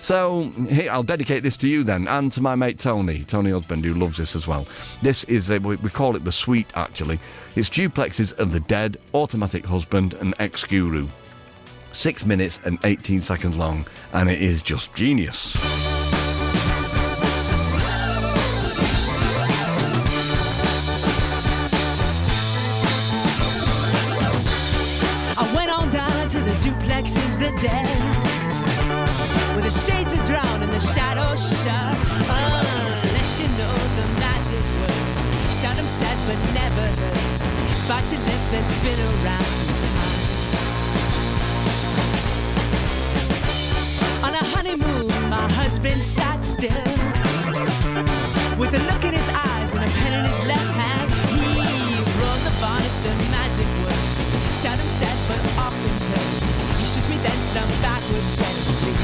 So, here, I'll dedicate this to you then, and to my mate Tony Husband, who loves this as well. This is, we call it the suite, actually. It's Duplexes of the Dead, Automatic Husband, and Ex-Guru. 6 minutes and 18 seconds long, and it is just genius. I went on down to the Duplexes, the Dead, where the shades are drawn and the shadows shut. Unless you know the magic word, seldom said but never heard, bite your lip and spin around times. On a honeymoon, my husband sat still, with a look in his eyes and a pen in his left hand. He rolls the varnish, the magic word, seldom said but often heard. He shoots me then slump backwards, dead asleep.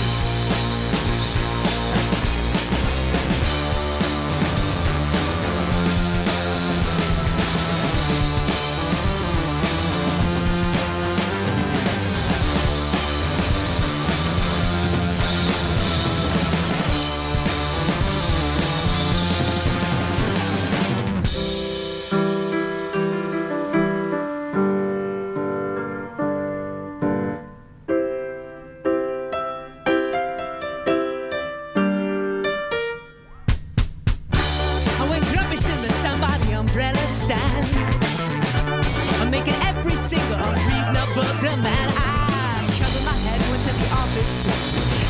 I'm making every single unreasonable demand. I covered my head, went to the office pool,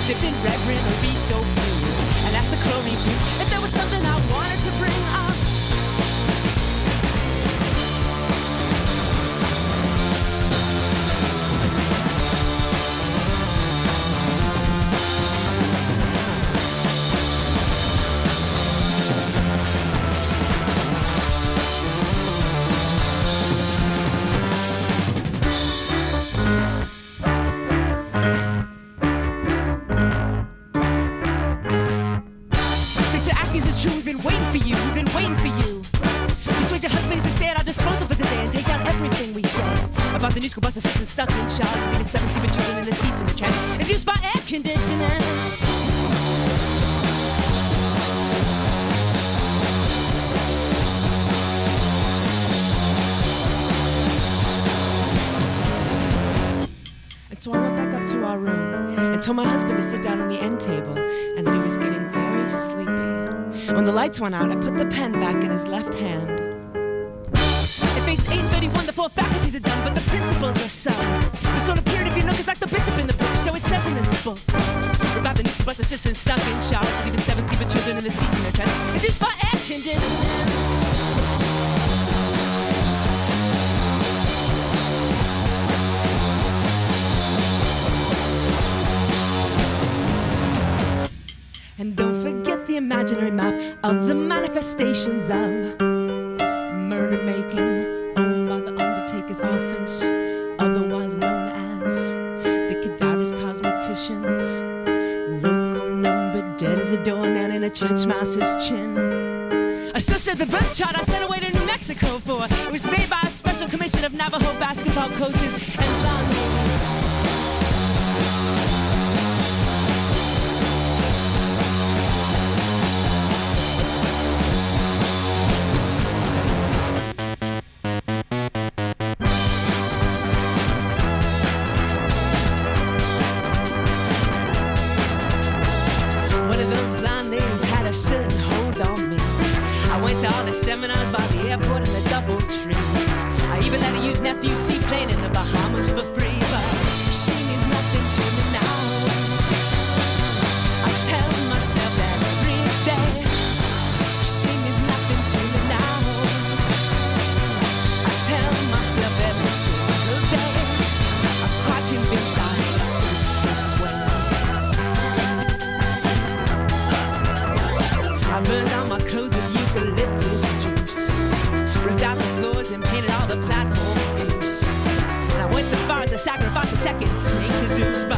dipped in red greenery so blue, and asked the chlorine proof if there was something I wanted to bring up. We've been waiting for you, we've been waiting for you. Persuade your husband to stay at our disposal for today and take down everything we say about the new school bus assistant stuck in charge, leaving 17 children in the seats in the train, induced by air conditioning. And so I went back up to our room and told my husband to sit down on the end table and that he was getting very sleepy. When the lights went out, I put the pen back in his left hand. At face 831, the 4 faculties are done, but the principles are some. The sort of period of your nook is like the bishop in the book, so it says in his book about the new school bus assistant stuck in charge, leaving 7 secret children in the seats in their train, induced by air conditioning. And don't forget the imaginary map of the manifestations of murder making, owned by the Undertaker's office, otherwise known as the cadaverous cosmeticians. Local number dead as a doornail in a church mouse's chin. I still said the birth chart I sent away to New Mexico for. It was made by a special commission of Navajo basketball coaches and volunteers. All the seminars by the airport and the DoubleTree. I even let her use an FUC-plane in the Bahamas for free, but she means nothing to me now. I tell myself that every day. She means nothing to me now. I tell myself every single day. I'm quite convinced I escaped this way. I burned out my clothes with eucalyptus juice, ripped out the floors and painted all the platforms blues. And I went so far as to sacrifice a second snake to Zeus, but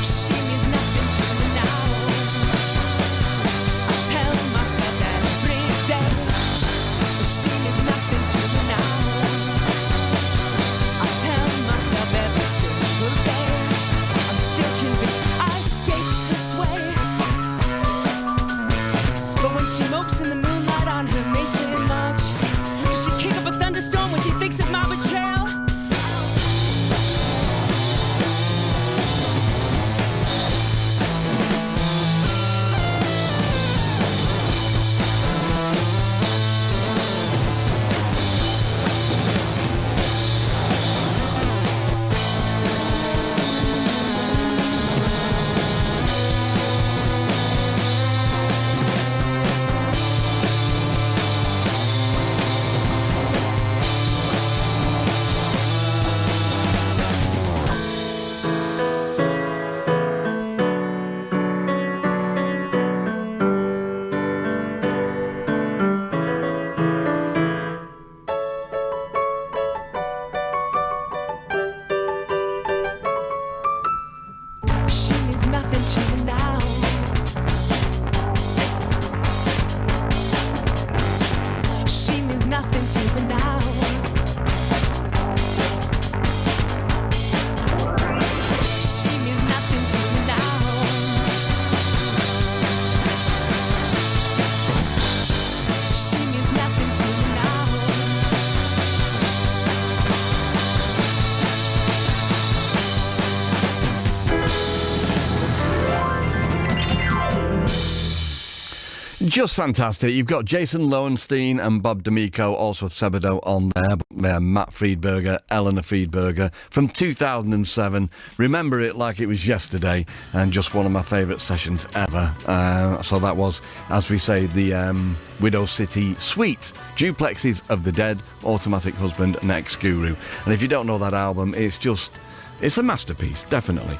she means nothing to me now. I tell myself that every day. She means nothing to me now. I tell myself every single day. I'm still convinced I escaped this way. Just fantastic. You've got Jason Lowenstein and Bob D'Amico, also Sebado on there. Matt Friedberger, Eleanor Friedberger from 2007. Remember it like it was yesterday, and just one of my favourite sessions ever. So that was, as we say, the Widow City Suite. Duplexes of the Dead, Automatic Husband and Ex-Guru. And if you don't know that album, it's a masterpiece, definitely.